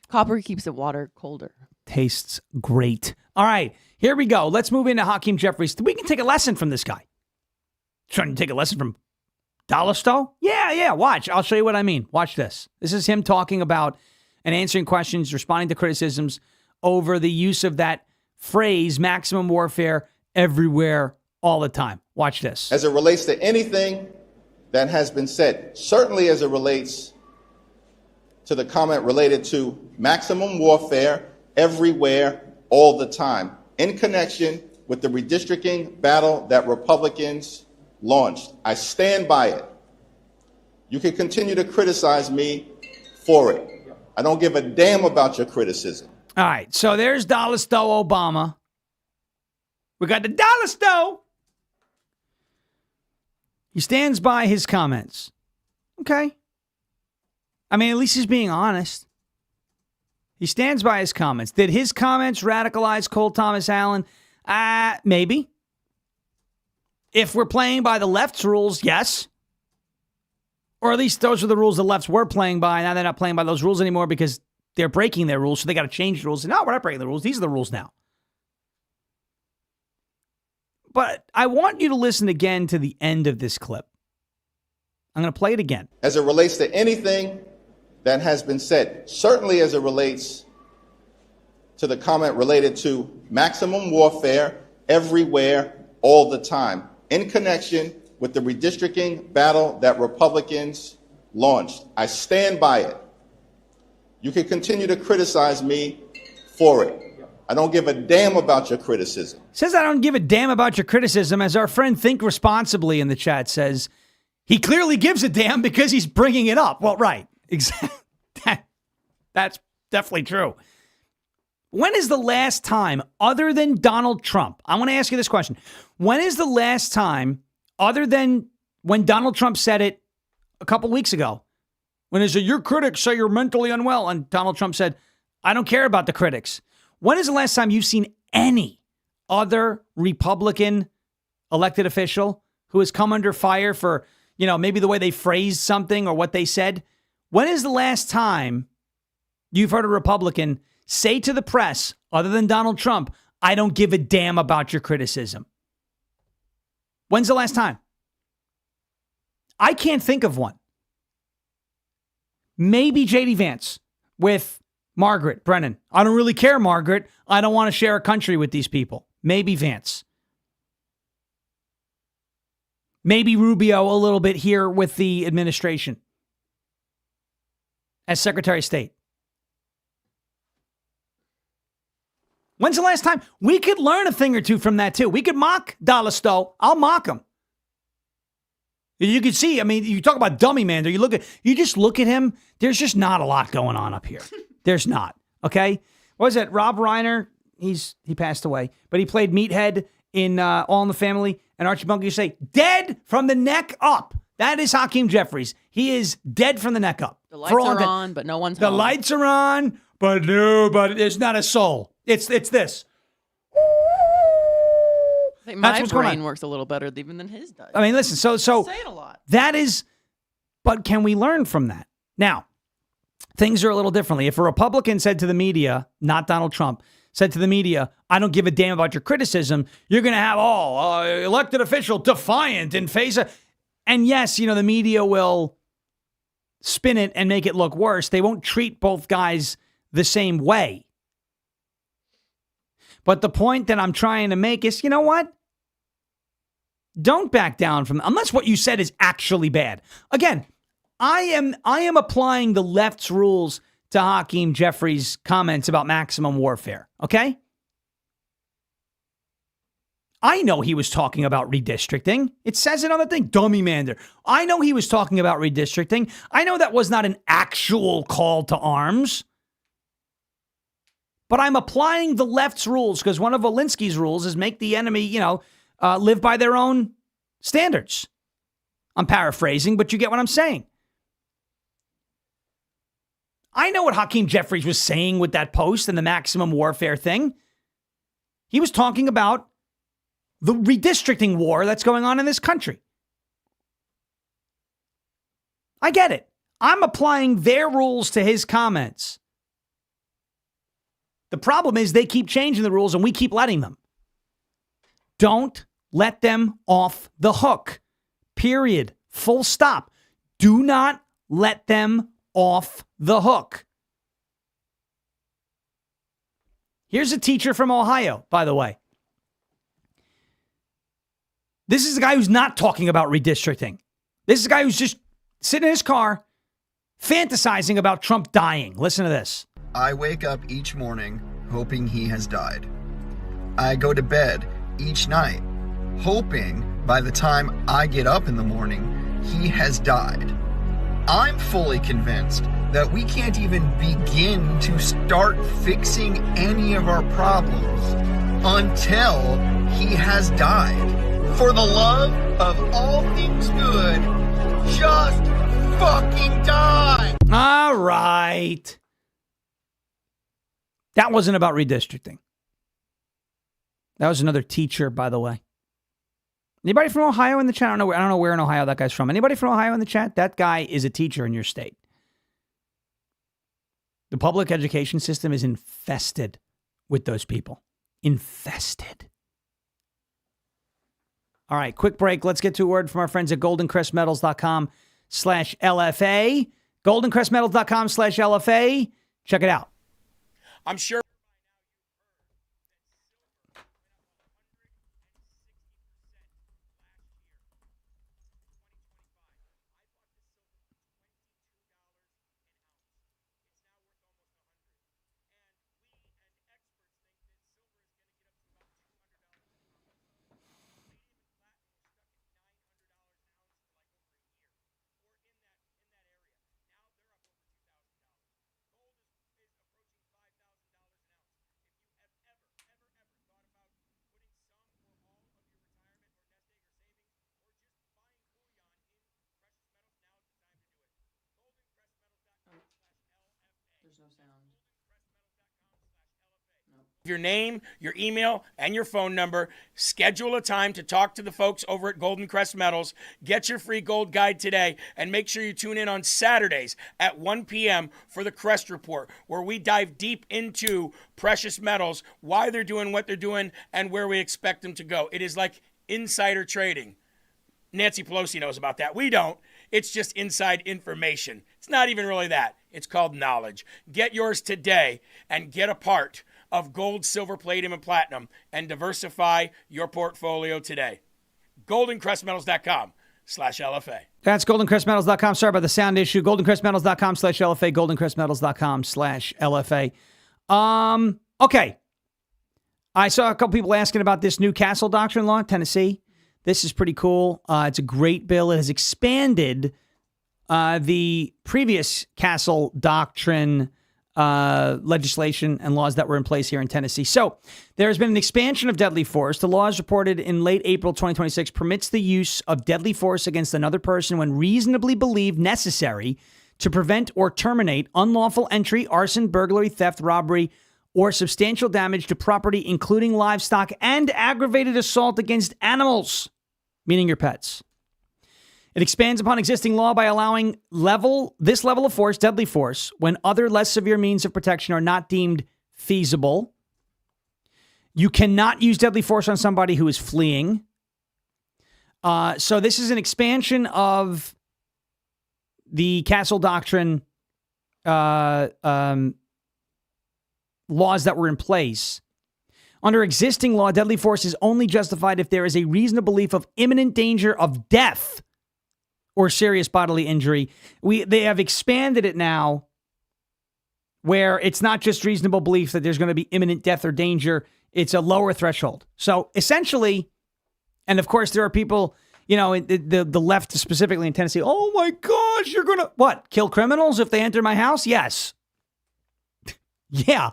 Copper keeps the water colder. tastes great. All right, here we go. Let's move into Hakeem Jeffries. We can take a lesson from this guy. Trying to take a lesson from Dalasto? Yeah, watch. I'll show you what I mean. Watch this. This is him talking about and answering questions, responding to criticisms over the use of that phrase, maximum warfare, everywhere, all the time. Watch this. As it relates to anything that has been said, certainly as it relates to the comment related to maximum warfare, everywhere, all the time, in connection with the redistricting battle that Republicans launched. I stand by it. You can continue to criticize me for it. I don't give a damn about your criticism. All right, so there's Dalasto Obama. We got the Dalasto. He stands by his comments. Okay. I mean, at least he's being honest. He stands by his comments. Did his comments radicalize Cole Thomas Allen? Maybe. If we're playing by the left's rules, yes. Or at least those are the rules the lefts were playing by. Now they're not playing by those rules anymore because they're breaking their rules, so they got to change the rules. No, we're not breaking the rules. These are the rules now. But I want you to listen again to the end of this clip. I'm going to play it again. As it relates to anything that has been said, certainly as it relates to the comment related to maximum warfare, everywhere, all the time, in connection with the redistricting battle that Republicans launched. I stand by it. You can continue to criticize me for it. I don't give a damn about your criticism. Says I don't give a damn about your criticism, as our friend Think Responsibly in the chat says. He clearly gives a damn because he's bringing it up. Well, right. Exactly. That's definitely true. When is the last time, other than Donald Trump, I want to ask you this question. When is the last time, other than when Donald Trump said it a couple weeks ago, when he said, your critics say you're mentally unwell, and Donald Trump said, I don't care about the critics. When is the last time you've seen any other Republican elected official who has come under fire for, maybe the way they phrased something or what they said? When is the last time you've heard a Republican say to the press, other than Donald Trump, I don't give a damn about your criticism? When's the last time? I can't think of one. Maybe J.D. Vance with Margaret Brennan. I don't really care, Margaret. I don't want to share a country with these people. Maybe Vance. Maybe Rubio a little bit here with the administration as Secretary of State. When's the last time? We could learn a thing or two from that, too. We could mock Dalasto. I'll mock him. You can see, you talk about dummy man. You just look at him. There's just not a lot going on up here. There's not. Okay? What was it? Rob Reiner, he passed away, but he played Meathead in All in the Family. And Archie Bunker used to say, dead from the neck up. That is Hakeem Jeffries. He is dead from the neck up. The lights are on, but no one's home. The lights are on, but there's not a soul. It's this. I think my brain works a little better even than his does. Listen, so say it a lot. That is, but can we learn from that? Now, things are a little differently. If a Republican said to the media, not Donald Trump, said to the media, I don't give a damn about your criticism. You're going to have elected official defiant in face of... And yes, the media will spin it and make it look worse. They won't treat both guys the same way. But the point that I'm trying to make is, you know what? Don't back down from, unless what you said is actually bad. Again, I am applying the left's rules to Hakeem Jeffries' comments about maximum warfare, okay? I know he was talking about redistricting. It says it on the thing, dummy mander. I know he was talking about redistricting. I know that was not an actual call to arms. But I'm applying the left's rules because one of Walensky's rules is make the enemy, live by their own standards. I'm paraphrasing, but you get what I'm saying. I know what Hakeem Jeffries was saying with that post and the maximum warfare thing. He was talking about the redistricting war that's going on in this country. I get it. I'm applying their rules to his comments. The problem is they keep changing the rules and we keep letting them. Don't let them off the hook. Period. Full stop. Do not let them off the hook. Here's a teacher from Ohio, by the way. This is a guy who's not talking about redistricting. This is a guy who's just sitting in his car fantasizing about Trump dying. Listen to this. I wake up each morning hoping he has died. I go to bed each night hoping by the time I get up in the morning, he has died. I'm fully convinced that we can't even begin to start fixing any of our problems until he has died. For the love of all things good, just fucking die. All right. That wasn't about redistricting. That was another teacher, by the way. Anybody from Ohio in the chat? I don't know where in Ohio that guy's from. Anybody from Ohio in the chat? That guy is a teacher in your state. The public education system is infested with those people. Infested. All right, quick break. Let's get to a word from our friends at goldencrestmetals.com/LFA. goldencrestmetals.com/LFA. Check it out. I'm sure. There's no sound. Your name, your email, and your phone number. Schedule a time to talk to the folks over at Golden Crest Metals. Get your free gold guide today, and make sure you tune in on Saturdays at 1 p.m. for the Crest Report, where we dive deep into precious metals, why they're doing what they're doing, and where we expect them to go. It is like insider trading. Nancy Pelosi knows about that. We don't. It's just inside information. It's not even really that. It's called knowledge. Get yours today and get a part of gold, silver, palladium, and platinum, and diversify your portfolio today. goldencrestmetals.com/LFA. That's goldencrestmetals.com. Sorry about the sound issue. goldencrestmetals.com/LFA. goldencrestmetals.com/LFA. Okay. I saw a couple people asking about this new Castle Doctrine law in Tennessee. This is pretty cool. It's a great bill. It has expanded the previous Castle Doctrine legislation and laws that were in place here in Tennessee. So there has been an expansion of deadly force. The law, as reported in late April 2026, permits the use of deadly force against another person when reasonably believed necessary to prevent or terminate unlawful entry, arson, burglary, theft, robbery, or substantial damage to property, including livestock, and aggravated assault against animals, meaning your pets. It expands upon existing law by allowing this level of force, deadly force, when other less severe means of protection are not deemed feasible. You cannot use deadly force on somebody who is fleeing. So this is an expansion of the Castle Doctrine laws that were in place. Under existing law, deadly force is only justified if there is a reasonable belief of imminent danger of death or serious bodily injury. They have expanded it now where it's not just reasonable belief that there's going to be imminent death or danger. It's a lower threshold. So essentially, and of course there are people, the left specifically in Tennessee, oh my gosh, you're going to, what, kill criminals if they enter my house? Yes. Yeah,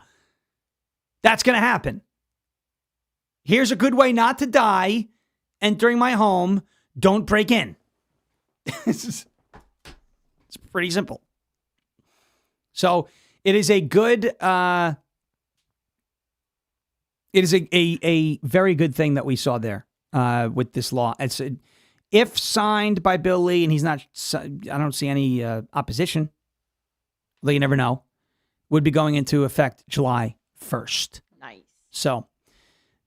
that's going to happen. Here's a good way not to die. Entering my home, don't break in. It's pretty simple. So it is a good, it is a very good thing that we saw there with this law. It's if signed by Bill Lee, and he's not, I don't see any opposition, although you never know, would be going into effect July 1st. Nice. So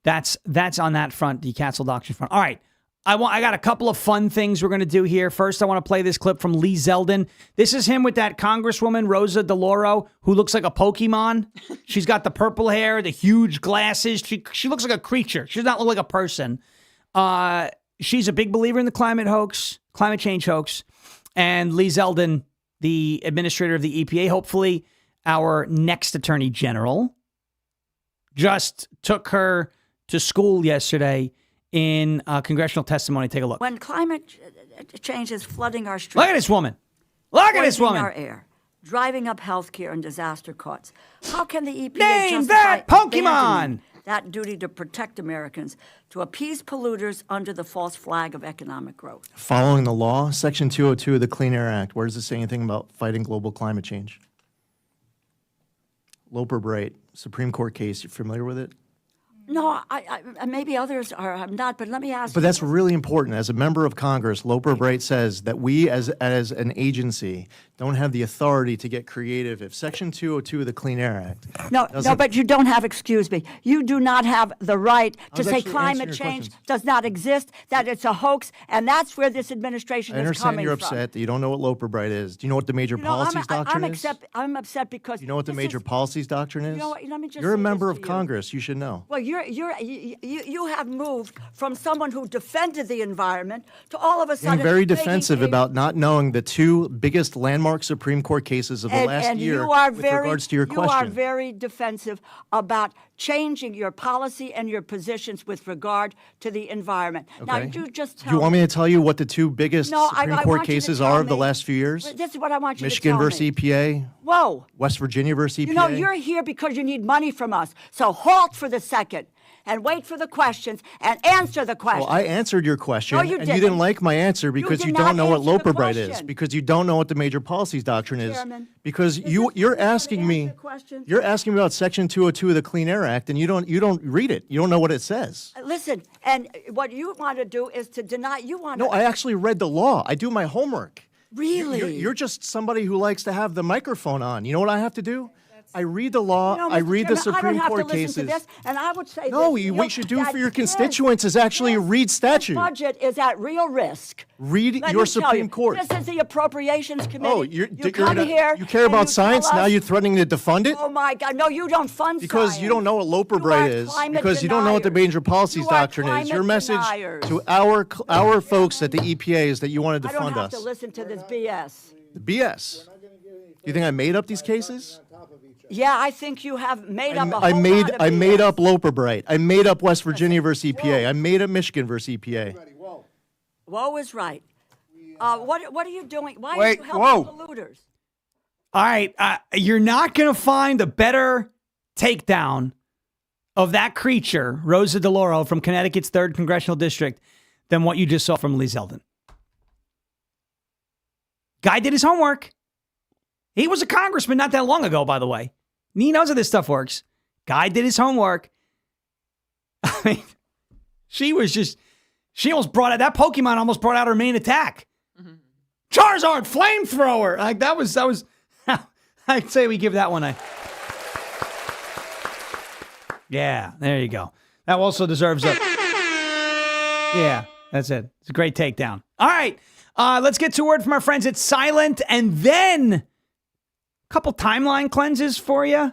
that's on that front, the Castle Doctrine front. All right. I got a couple of fun things we're going to do here. First, I want to play this clip from Lee Zeldin. This is him with that Congresswoman, Rosa DeLauro, who looks like a Pokemon. She's got the purple hair, the huge glasses. She looks like a creature. She does not look like a person. She's a big believer in the climate change hoax. And Lee Zeldin, the administrator of the EPA, hopefully our next attorney general, just took her to school yesterday in congressional testimony. Take a look. When climate change is flooding our streets. Look at this woman. Look at this poisoning woman. our air, driving up healthcare and disaster costs. How can the EPA Name justify that Pokemon. abandoning that duty to protect Americans, to appease polluters under the false flag of economic growth? Following the law, Section 202 of the Clean Air Act, where does it say anything about fighting global climate change? Loper Bright, Supreme Court case, you familiar with it? No, I maybe others are. I'm not, but let me ask But you. that's really important. As a member of Congress, Loper Bright says that we as an agency don't have the authority to get creative if Section 202 of the Clean Air Act No, but you don't have, excuse me, you do not have the right to was say actually climate answering your change questions. does not exist, that it's a hoax, and that's where this administration I is understand coming you're from. upset that you don't know what Loper Bright is. Do you know what the major policies doctrine is? I'm upset because You know what the this major is- policies doctrine is? You know what, let me just You're a say this member to of you. Congress. You should know. Well, you have moved from someone who defended the environment to all of a sudden Being very making defensive a- about not knowing the two biggest landmark Supreme Court cases of the last and year you are with very, regards to your you are question. very defensive about changing your policy and your positions with regard to the environment. Now, Okay. you just tell Do you want me to tell you what the two biggest No, Supreme I Court want you to cases tell are of the me. last few years? This is what I want you Michigan to tell versus me. EPA, Whoa. West Virginia versus EPA. You know, you're here because you need money from us. So halt for the second and wait for the questions and answer the questions. Well, I answered your question, No, you and you didn't. didn't like my answer because did you not don't know what answer the Loper Bright is, question. because you don't know what the major policies doctrine is, Chairman, because is you're this asking gonna me, answer questions? you're asking me about Section 202 of the Clean Air Act, and you don't read it. You don't know what it says. Listen, and what you want to do is to deny. You want No, to. I actually read the law. I do my homework. Really? You're just somebody who likes to have the microphone on. You know what I have to do? I read the law. You know, I Mr. read the Chairman, Supreme I don't have Court to listen cases. to this, and I would say No, this, what you should do that for your this- constituents is actually read This statute. budget is at real risk. Read Let your me tell Supreme you, Court. This is the Appropriations Committee. Oh, you you're come not- here. you care and about you tell science? Now us- you're threatening to defund it? Oh my God! No, you don't fund Because science. you don't know what Loper You Bright are is, climate because you don't know what the deniers. major policies You are doctrine is. Your climate message deniers. to our folks at the EPA is that you want to I don't defund have us. to listen to this BS. BS. You think I made up these cases? Yeah, I think you have made up a whole I made lot of I made BS. up Loper Bright. I made up West Virginia versus EPA. I made up Michigan versus EPA. Woe is right. What are you doing? Why Wait, are you helping whoa. polluters? All right. You're not going to find a better takedown of that creature, Rosa DeLauro from Connecticut's 3rd Congressional District, than what you just saw from Lee Zeldin. Guy did his homework. He was a congressman not that long ago, by the way. And he knows how this stuff works. Guy did his homework. I mean, she almost brought out, that Pokemon almost brought out her main attack. Charizard, flamethrower. Like that was, I'd say we give that one a Yeah, there you go. That also deserves a... Yeah, that's it. It's a great takedown. All right, let's get to a word from our friends at Silent, and then a couple timeline cleanses for you.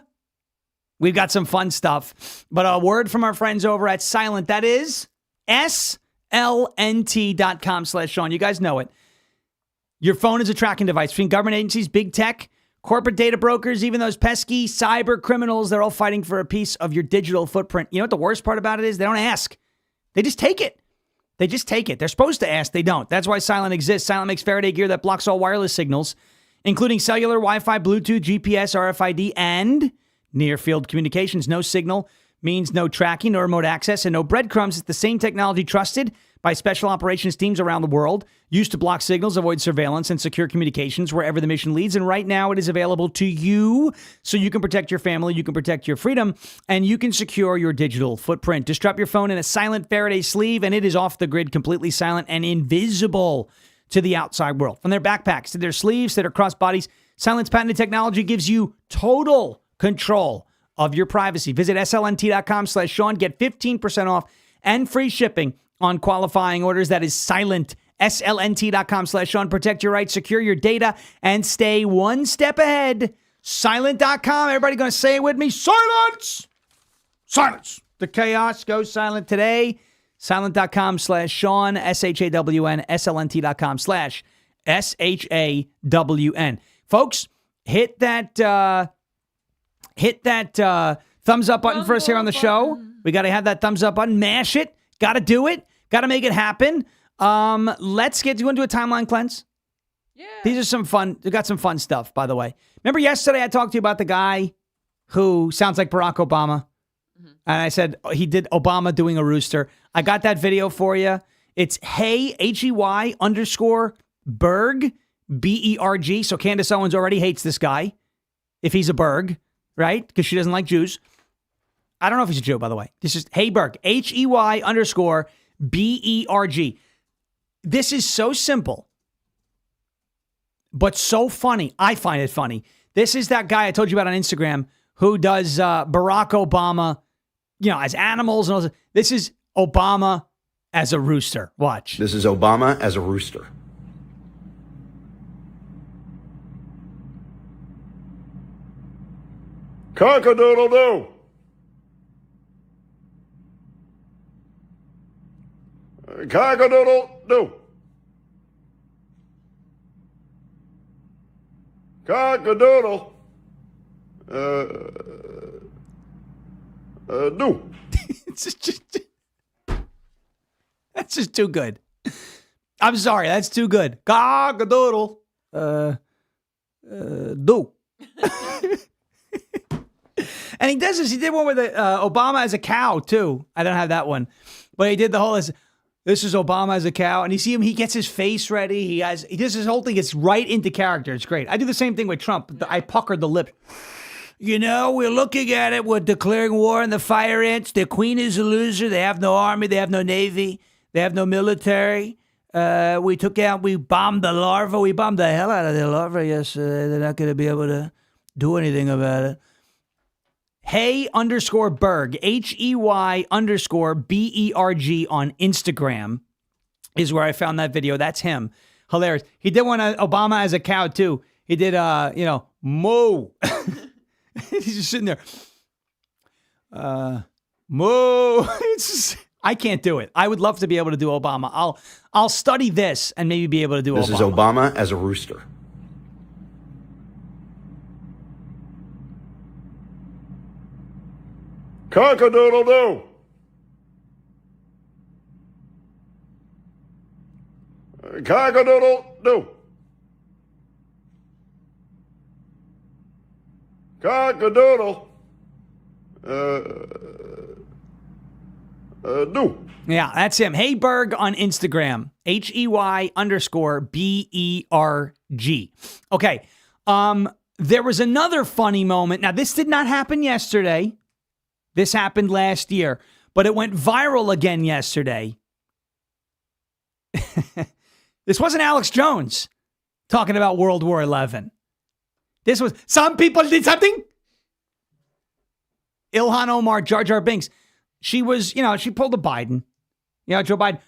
We've got some fun stuff, but a word from our friends over at Silent. That is slnt.com/Sean. You guys know it. Your phone is a tracking device between government agencies, big tech, corporate data brokers, even those pesky cyber criminals. They're all fighting for a piece of your digital footprint. You know what the worst part about it is? They don't ask. They just take it. They just take it. They're supposed to ask. They don't. That's why Silent exists. Silent makes Faraday gear that blocks all wireless signals, including cellular, Wi-Fi, Bluetooth, GPS, RFID, and near-field communications. No signal means no tracking, no remote access, and no breadcrumbs. It's the same technology trusted by special operations teams around the world, used to block signals, avoid surveillance, and secure communications wherever the mission leads. And right now it is available to you so you can protect your family, you can protect your freedom, and you can secure your digital footprint. Just drop your phone in a Silent Faraday sleeve, and it is off the grid, completely silent and invisible to the outside world. From their backpacks to their sleeves to their crossbodies, Silent's patented technology gives you total control of your privacy. Visit slnt.com/Sean. Get 15% off and free shipping on qualifying orders. That is Silent. slnt.com/Sean. Protect your rights, secure your data, and stay one step ahead. Silent.com. Everybody going to say it with me? Silence! Silence! The chaos goes silent today. Silent.com/Sean. SHAWN. slnt.com/SHAWN. Folks, hit that thumbs up button for us here on the show. We got to have that thumbs up button. Mash it. Got to do it. Got to make it happen. Let's get into a timeline cleanse. Yeah. These are some fun. We got some fun stuff, by the way. Remember yesterday I talked to you about the guy who sounds like Barack Obama? Mm-hmm. And I said he did Obama doing a rooster. I got that video for you. It's Hey, HEY _Berg, BERG. So Candace Owens already hates this guy if he's a Berg, right? Because she doesn't like Jews. I don't know if he's a Jew, by the way. This is Heyberg, HEY _BERG. This is so simple, but so funny. I find it funny. This is that guy I told you about on Instagram who does Barack Obama, as animals and all this. This is Obama as a rooster. Watch. This is Obama as a rooster. Cock-a-doodle-doo. Cock-a-doodle-doo. Cock-a-doodle. Do. That's just too good. I'm sorry, that's too good. Cock-a-doodle. Do. And he does this. He did one with Obama as a cow, too. I don't have that one. But he did the whole, this is Obama as a cow. And you see him, he gets his face ready. He does his whole thing. Gets right into character. It's great. I do the same thing with Trump. I puckered the lip. We're looking at it. We're declaring war on the fire ants. The queen is a loser. They have no army. They have no navy. They have no military. We bombed the larva. We bombed the hell out of the larva. Yes, they're not going to be able to do anything about it. Hey _Berg, HEY _BERG on Instagram is where I found that video. That's him. Hilarious. He did one on Obama as a cow, too. He did, moo. He's just sitting there. Moo. I can't do it. I would love to be able to do Obama. I'll study this and maybe be able to do Obama. This is Obama as a rooster. Cock-a-doodle-doo. Cock-a-doodle-doo. Cock-a-doodle. Do. Yeah, that's him. Heyberg on Instagram. HEY _BERG. Okay. There was another funny moment. Now, this did not happen yesterday. This happened last year, but it went viral again yesterday. This wasn't Alex Jones talking about World War XI. This was, some people did something. Ilhan Omar, Jar Jar Binks. She was, she pulled a Biden. Joe Biden,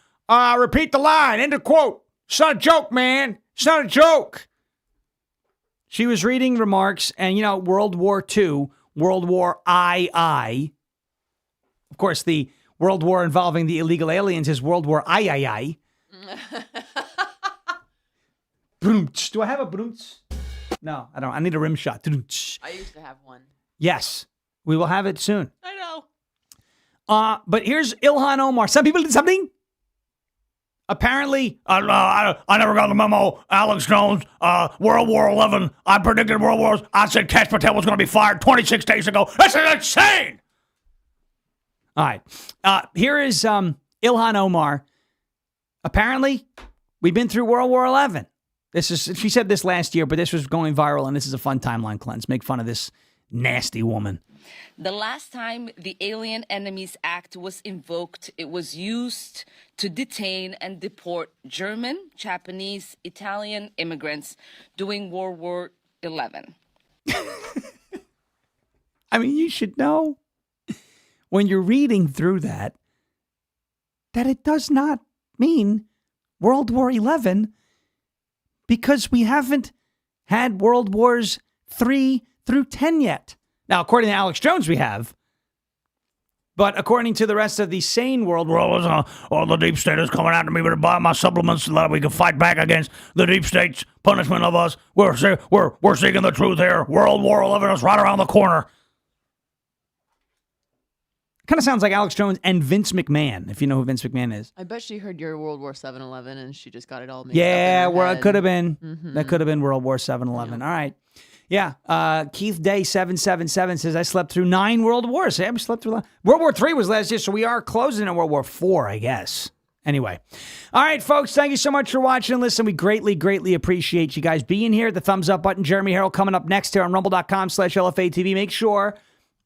repeat the line, end of quote. It's not a joke, man. It's not a joke. She was reading remarks and, World War II, World War II. Of course, the World War involving the illegal aliens is World War III. Do I have a brunch? No, I don't. I need a rim shot. I used to have one. Yes, we will have it soon. I know. But here's Ilhan Omar. Some people did something. Apparently, I never got the memo. Alex Jones, World War 11. I predicted World Wars. I said Kash Patel was going to be fired 26 days ago. That's insane. All right. Here is Ilhan Omar. Apparently, we've been through World War 11. She said this last year, but this was going viral, and this is a fun timeline cleanse. Make fun of this nasty woman. The last time the Alien Enemies Act was invoked, it was used to detain and deport German, Japanese, Italian immigrants during World War XI. I mean, you should know when you're reading through that it does not mean World War XI because we haven't had World Wars 3 through 10 yet. Now, according to Alex Jones, we have. But according to the rest of the sane world, all the deep state is coming after me to buy my supplements so that we can fight back against the deep state's punishment of us. We're seeking the truth here. World War 11 is right around the corner. Kind of sounds like Alex Jones and Vince McMahon, if you know who Vince McMahon is. I bet she heard your World War 7-11 and she just got it all mixed Yeah, up in her well, head. it could have been. Mhm. That could have been World War 7-11. All right. Yeah. Keith Day 777 says, I slept through 9 world wars. Yeah, we slept through World War III was last year, so we are closing in World War IV, I guess. Anyway. All right, folks, thank you so much for watching and listening. We greatly, greatly appreciate you guys being here. The thumbs up button, Jeremy Harrell coming up next here on rumble.com/LFA TV. Make sure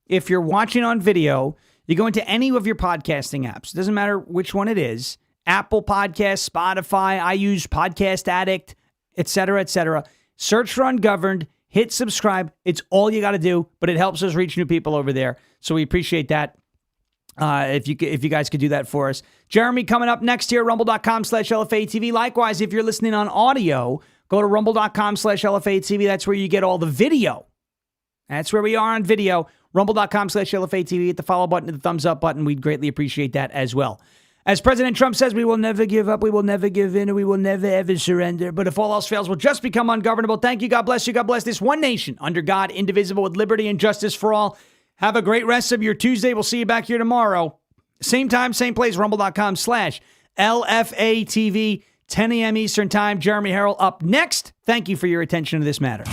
if you're watching on video, you go into any of your podcasting apps. It doesn't matter which one it is. Apple Podcasts, Spotify, I use Podcast Addict, etc., etc. Search for Ungoverned. Hit subscribe. It's all you got to do, but it helps us reach new people over there. So we appreciate that. If you guys could do that for us. Jeremy coming up next here, rumble.com/LFA TV. Likewise, if you're listening on audio, go to rumble.com/LFA TV. That's where you get all the video. That's where we are on video. Rumble.com/LFA TV. Hit the follow button and the thumbs up button. We'd greatly appreciate that as well. As President Trump says, we will never give up, we will never give in, and we will never ever surrender. But if all else fails, we'll just become ungovernable. Thank you. God bless you. God bless this one nation under God, indivisible, with liberty and justice for all. Have a great rest of your Tuesday. We'll see you back here tomorrow. Same time, same place, rumble.com/LFA TV, 10 a.m. Eastern Time. Jeremy Harrell up next. Thank you for your attention to this matter.